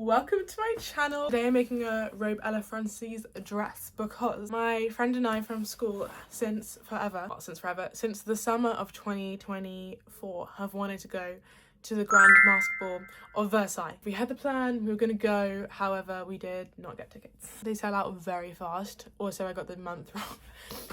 Welcome to my channel. Today I'm making a robe a la Francaise dress because my friend and I from school since the summer of 2024 have wanted to go to the Grand Mask Ball of Versailles. We had the plan, we were gonna go, however we did not get tickets. They sell out very fast. Also, I got the month wrong.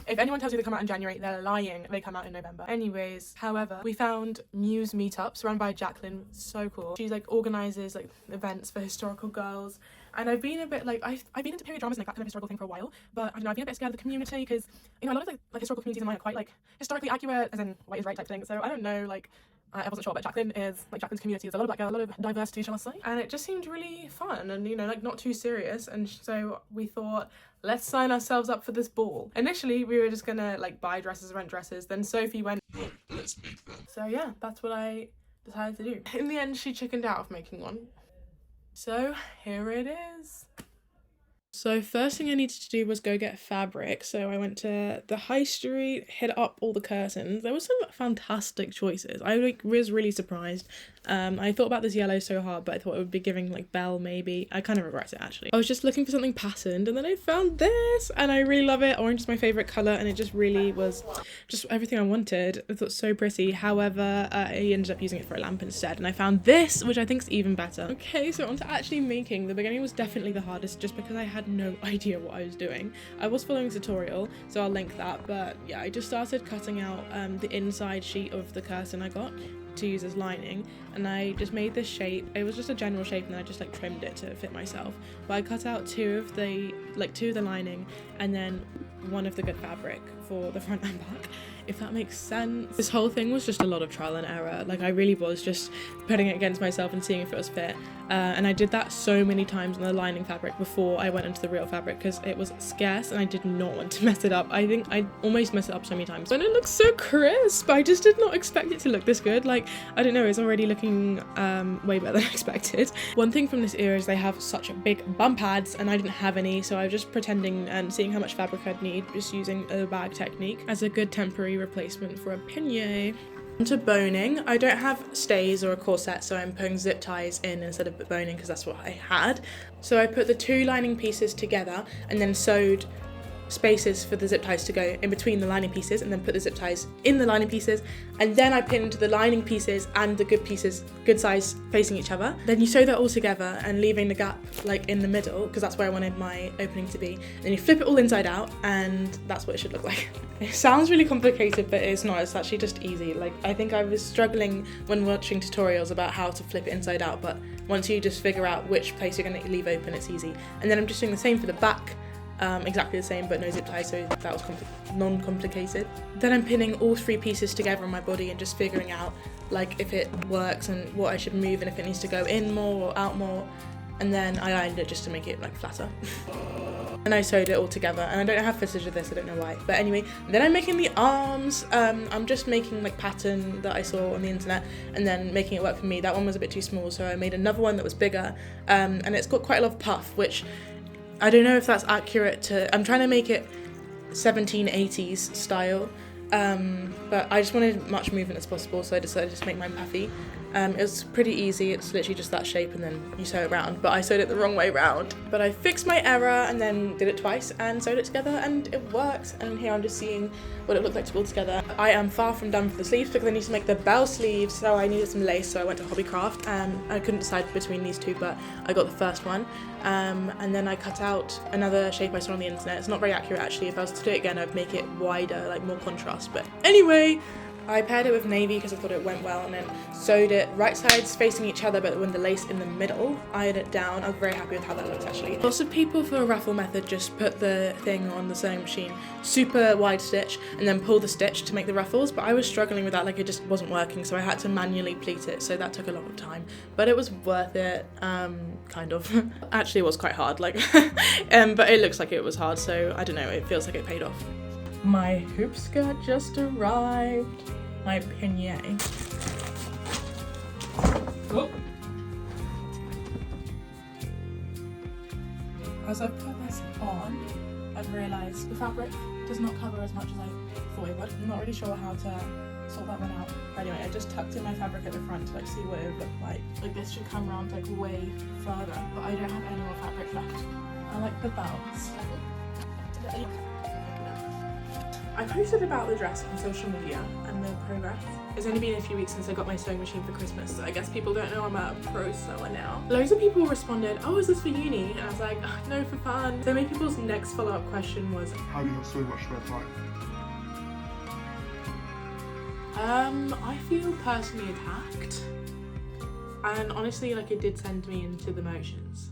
If anyone tells you they come out in January, they're lying. They come out in November. Anyways, however, we found Muse meetups run by Jacqueline. So cool. She's like organizes like events for historical girls. And I've been a bit like, I've been into period dramas and like that kind of historical thing for a while. But I don't know, I've been a bit scared of the community because, you know, a lot of like historical communities in mine are quite like historically accurate, as in white is right type thing. So I don't know, like, I wasn't sure, but Jacqueline's community is a lot of like a lot of diversity, shall I say? And it just seemed really fun and, you know, like not too serious. And so we thought, let's sign ourselves up for this ball. Initially, we were just gonna like buy dresses, rent dresses. Then Sophie went, no, let's make them. So yeah, that's what I decided to do. In the end, she chickened out of making one. So here it is. So first thing I needed to do was go get fabric. So I went to the high street, hit up all the curtains. There were some fantastic choices. I was really surprised. I thought about this yellow so hard, but I thought it would be giving like Belle maybe. I kind of regret it actually. I was just looking for something patterned and then I found this and I really love it. Orange is my favourite colour and it just really was just everything I wanted. I thought it was so pretty. However, I ended up using it for a lamp instead and I found this, which I think is even better. Okay, so on to actually making. The beginning was definitely the hardest just because I had no idea what I was doing. I was following a tutorial, so I'll link that, but yeah, I just started cutting out the inside sheet of the curtain I got to use as lining, and I just made this shape. It was just a general shape and then I just like trimmed it to fit myself, but I cut out two of the lining and then one of the good fabric for the front and back, if that makes sense. This whole thing was just a lot of trial and error. Like I really was just putting it against myself and seeing if it was fit, and I did that so many times on the lining fabric before I went into the real fabric because it was scarce and I did not want to mess it up. I think I almost messed it up so many times and it looks so crisp. I just did not expect it to look this good. Like, I don't know, it's already looking way better than I expected. One thing from this era is they have such big bum pads and I didn't have any, so I was just pretending and seeing how much fabric I'd need, just using a bag technique as a good temporary replacement for a panier. To boning, I don't have stays or a corset, so I'm putting zip ties in instead of boning because that's what I had. So I put the two lining pieces together and then sewed spaces for the zip ties to go in between the lining pieces and then put the zip ties in the lining pieces, and then I pinned the lining pieces and the good size facing each other. Then you sew that all together and leaving the gap like in the middle because that's where I wanted my opening to be. Then you flip it all inside out and that's what it should look like. It sounds really complicated, but it's not. It's actually just easy. Like, I think I was struggling when watching tutorials about how to flip it inside out, but once you just figure out which place you're going to leave open, it's easy. And then I'm just doing the same for the back. Exactly the same, but no zip tie, so that was non-complicated. Then I'm pinning all three pieces together on my body and just figuring out like if it works and what I should move and if it needs to go in more or out more, and then I ironed it just to make it like flatter. And I sewed it all together, and I don't have footage of this, I don't know why, but anyway. Then I'm making the arms. I'm just making like pattern that I saw on the internet and then making it work for me. That one was a bit too small, so I made another one that was bigger, and it's got quite a lot of puff, which I don't know if that's accurate to, I'm trying to make it 1780s style, but I just wanted much movement as possible, so I decided to just make mine puffy. It was pretty easy, it's literally just that shape and then you sew it round, but I sewed it the wrong way round. But I fixed my error and then did it twice and sewed it together and it works, and here I'm just seeing what it looked like to pull together. I am far from done for the sleeves because I need to make the bell sleeves, so I needed some lace, so I went to Hobbycraft and I couldn't decide between these two, but I got the first one. And then I cut out another shape I saw on the internet. It's not very accurate actually. If I was to do it again, I'd make it wider, like more contrast, but anyway, I paired it with navy because I thought it went well, and then sewed it right sides facing each other but with the lace in the middle, ironed it down. I was very happy with how that looks actually. Lots of people for a ruffle method just put the thing on the sewing machine, super wide stitch, and then pull the stitch to make the ruffles, but I was struggling with that, like it just wasn't working, so I had to manually pleat it, so that took a lot of time, but it was worth it, kind of. Actually it was quite hard, like, but it looks like it was hard, so I don't know, it feels like it paid off. My hoop skirt just arrived. My panier. Oh. As I've put this on, I've realised the fabric does not cover as much as I thought it would. I'm not really sure how to sort that one out. Anyway, I just tucked in my fabric at the front to like see what it would look like. Like this should come around like way further, but I don't have any more fabric left. I like the belts. I posted about the dress on social media and the progress. It's only been a few weeks since I got my sewing machine for Christmas, so I guess people don't know I'm a pro sewer now. Loads of people responded, oh, is this for uni? And I was like, oh, no, for fun. So many people's next follow-up question was, how do you have so much spare time? I feel personally attacked. And honestly, like, it did send me into the motions.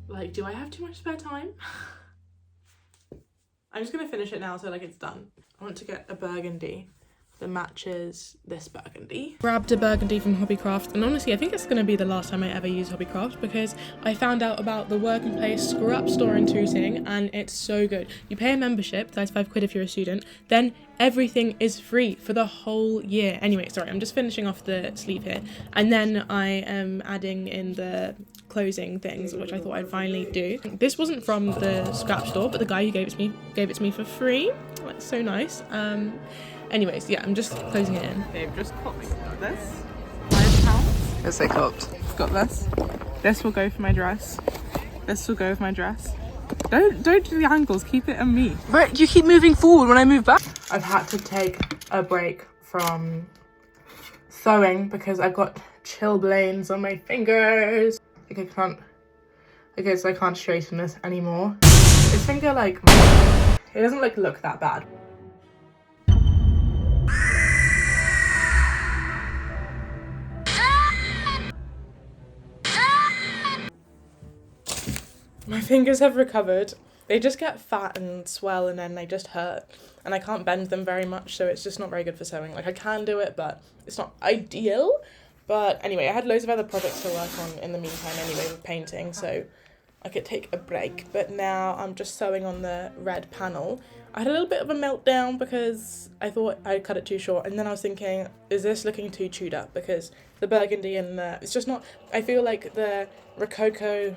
Like, do I have too much spare time? I'm just gonna finish it now so like it's done. I want to get a burgundy that matches this burgundy. Grabbed a burgundy from Hobbycraft, and honestly I think it's gonna be the last time I ever use Hobbycraft because I found out about the work and play scrap store in Tooting and it's so good. You pay a membership, £35 if you're a student, then everything is free for the whole year. Anyway, sorry, I'm just finishing off the sleeve here, and then I am adding in the closing things, which I thought I'd finally do. This wasn't from the scrap store, but the guy who gave it to me for free. That's so nice. Anyways, yeah, I'm just closing it in. They've just got me this. £5. Yes, they copped. Got this. This will go for my dress. This will go with my dress. Don't do the angles, keep it on me. But you keep moving forward when I move back. I've had to take a break from sewing because I've got chilblains on my fingers. Okay, so I can't straighten this anymore. This finger, like, it doesn't like look that bad. My fingers have recovered. They just get fat and swell and then they just hurt. And I can't bend them very much, so it's just not very good for sewing. Like, I can do it, but it's not ideal. But anyway, I had loads of other projects to work on in the meantime anyway with painting, so I could take a break. But now I'm just sewing on the red panel. I had a little bit of a meltdown because I thought I'd cut it too short, and then I was thinking, is this looking too chewed up? Because the burgundy and the, it's just not, I feel like the Rococo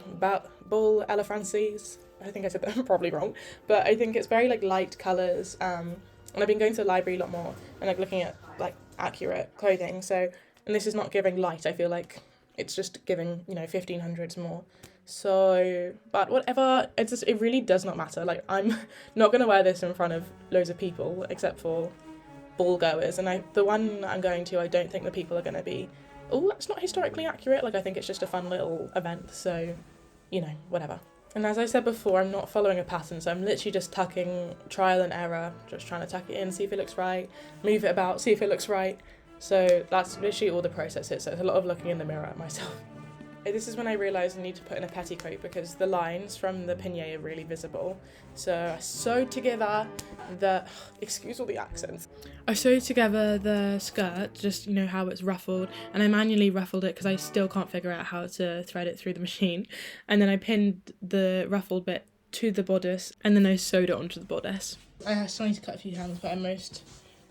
Ball Ella Francis, I think I said that probably wrong, but I think it's very like light colours, and I've been going to the library a lot more and like looking at like accurate clothing, so, and this is not giving light, I feel like it's just giving, you know, 1500s more. So, but whatever, it's just, it really does not matter. Like, I'm not going to wear this in front of loads of people except for ball goers, and the one I'm going to, I don't think the people are going to be, oh, that's not historically accurate. Like, I think it's just a fun little event, so, you know, whatever. And as I said before, I'm not following a pattern, so I'm literally just tucking, trial and error, just trying to tuck it in, see if it looks right, move it about, see if it looks right. So that's literally all the process is. So it's a lot of looking in the mirror at myself. This is when I realised I need to put in a petticoat because the lines from the panier are really visible. So I sewed together the, excuse all the accents. I sewed together the skirt, just, you know, how it's ruffled, and I manually ruffled it because I still can't figure out how to thread it through the machine. And then I pinned the ruffled bit to the bodice, and then I sewed it onto the bodice. I still need to cut a few hands, but I'm most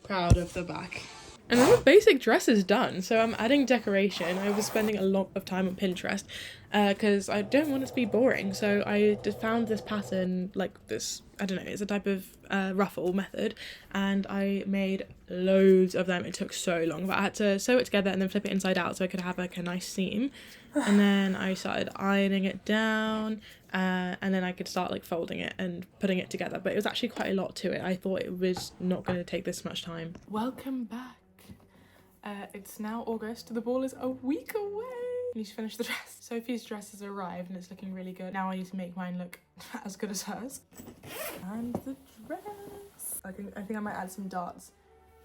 proud of the back. And then the basic dress is done, so I'm adding decoration. I was spending a lot of time on Pinterest because I don't want it to be boring. So I just found this pattern, like this, I don't know, it's a type of ruffle method, and I made loads of them. It took so long, but I had to sew it together and then flip it inside out so I could have like a nice seam. And then I started ironing it down, and then I could start like folding it and putting it together. But it was actually quite a lot to it. I thought it was not going to take this much time. Welcome back. It's now August. The ball is a week away. I need to finish the dress. Sophie's dress has arrived and it's looking really good. Now I need to make mine look as good as hers. And the dress. I think I might add some darts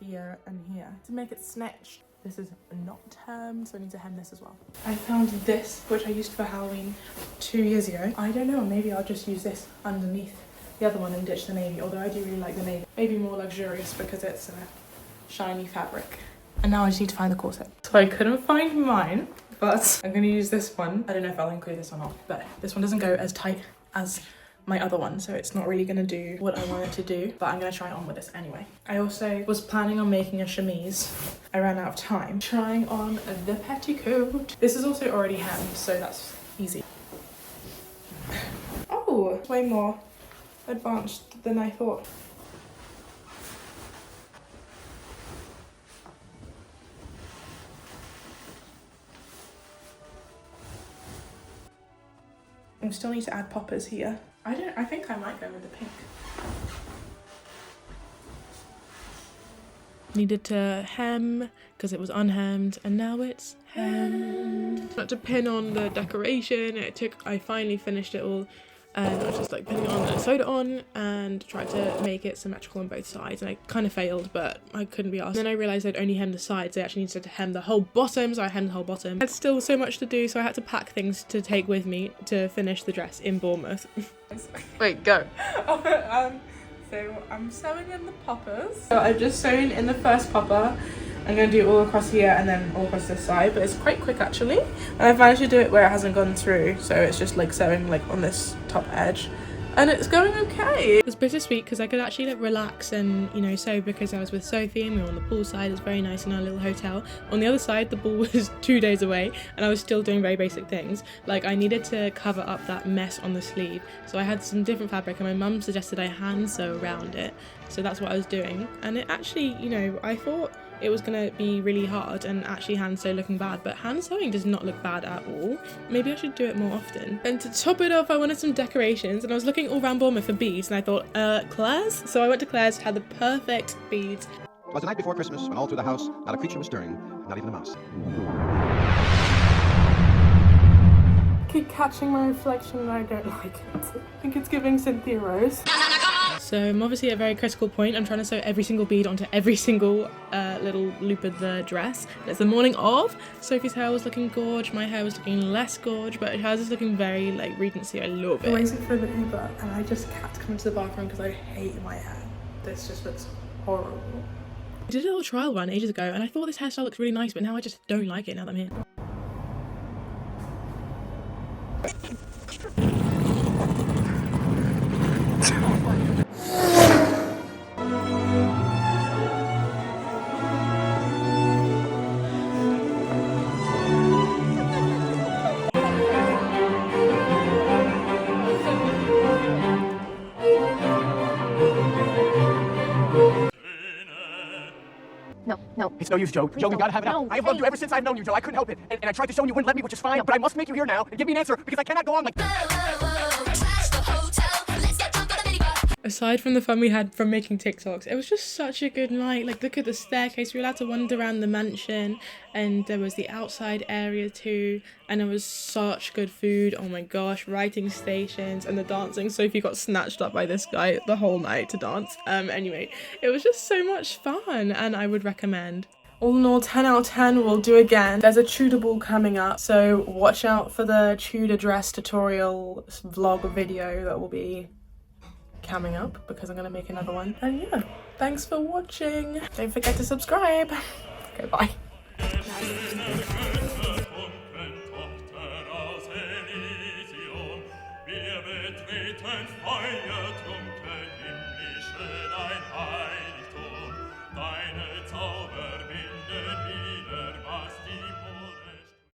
here and here to make it snatched. This is not hemmed, so I need to hem this as well. I found this, which I used for Halloween 2 years ago. I don't know, maybe I'll just use this underneath the other one and ditch the navy, although I do really like the navy. Maybe more luxurious because it's a shiny fabric. And now I just need to find the corset. So I couldn't find mine, but I'm going to use this one. I don't know if I'll include this or not, but this one doesn't go as tight as my other one, so it's not really going to do what I want it to do, but I'm going to try it on with this anyway. I also was planning on making a chemise. I ran out of time. Trying on the petticoat. This is also already hemmed, so that's easy. Oh, way more advanced than I thought. I still need to add poppers here. I think I might go with the pink. Needed to hem because it was unhemmed, and now it's hemmed. Not to pin on the decoration. I finally finished it all. And I was just like pinning it on and sewed it on and tried to make it symmetrical on both sides, and I kind of failed, but I couldn't be asked. And then I realised I'd only hem the sides. I actually needed to hem the whole bottom, so I hemmed the whole bottom. I had still so much to do, so I had to pack things to take with me to finish the dress in Bournemouth. Wait, go. So I'm sewing in the poppers. So I've just sewn in the first popper. I'm going to do it all across here and then all across this side, but it's quite quick actually. And I've managed to do it where it hasn't gone through, so it's just like sewing like on this top edge. And it's going okay. It was bittersweet because I could actually like relax and, you know, sew because I was with Sophie and we were on the pool side. It's very nice in our little hotel. On the other side, the pool was 2 days away and I was still doing very basic things. Like I needed to cover up that mess on the sleeve. So I had some different fabric and my mum suggested I hand sew around it. So that's what I was doing. And it actually, you know, I thought it was gonna be really hard and actually hand sew looking bad, but hand sewing does not look bad at all. Maybe I should do it more often. And to top it off, I wanted some decorations and I was looking all around Bournemouth for beads and I thought, Claire's? So I went to Claire's, had the perfect beads. It was the night before Christmas when all through the house not a creature was stirring, not even a mouse. Keep catching my reflection and I don't like it. I think it's giving Cynthia Rose. So I'm obviously at a very critical point. I'm trying to sew every single bead onto every single little loop of the dress. It's the morning of. Sophie's hair was looking gorge, my hair was looking less gorge, but hers is looking very like Regency. I love it. I'm waiting for the Uber and I just had to come into the bathroom because I hate my hair. This just looks horrible. I did a little trial run ages ago and I thought this hairstyle looks really nice, but now I just don't like it now that I'm here. No. It's no use, Joe. Joe, we gotta have it out. No, I have loved you ever since I've known you, Joe. I couldn't help it. And I tried to show you wouldn't let me, which is fine, but I must make you here now and give me an answer because I cannot go on like... Aside from the fun we had from making TikToks, it was just such a good night. Like, look at the staircase. We were allowed to wander around the mansion and there was the outside area too. And there was such good food. Oh my gosh, writing stations and the dancing. Sophie got snatched up by this guy the whole night to dance. Anyway, it was just so much fun and I would recommend. All in all, 10 out of 10, we'll do again. There's a Tudor ball coming up, so watch out for the Tudor dress tutorial vlog video that will be coming up because I'm gonna make another one. And yeah, thanks for watching. Don't forget to subscribe. Okay, bye. Wir betreten Feuer.